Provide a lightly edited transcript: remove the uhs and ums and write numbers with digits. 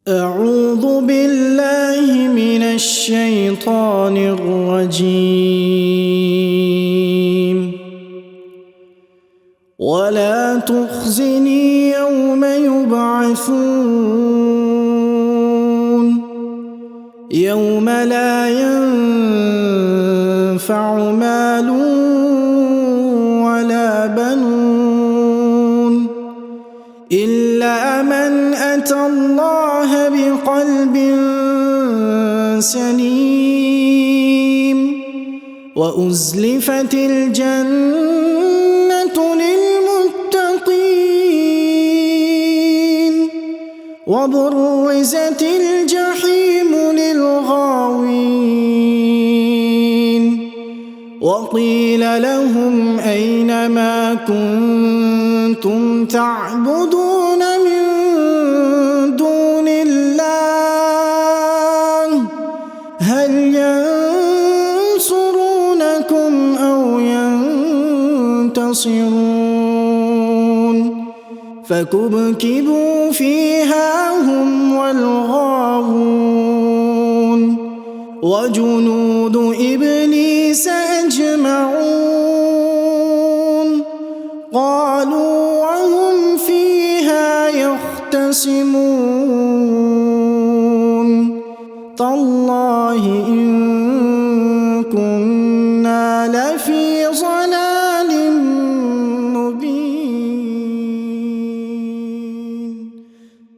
أعوذ بالله من الشيطان الرجيم. ولا تخزني يوم يبعثون يوم لا ينفع مال ولا بنون إلا من أتى الله بقلب سليم وأزلفت الجنة للمتقين وبرزت الجحيم للغاوين وقيل لهم أين ما كنتم تعبدون من دون الله هل ينصرونكم أو ينتصرون فكبكبوا فيها هم والغاوون وجنود إبليس أجمعون قالوا وهم فيها يختصمون تالله إن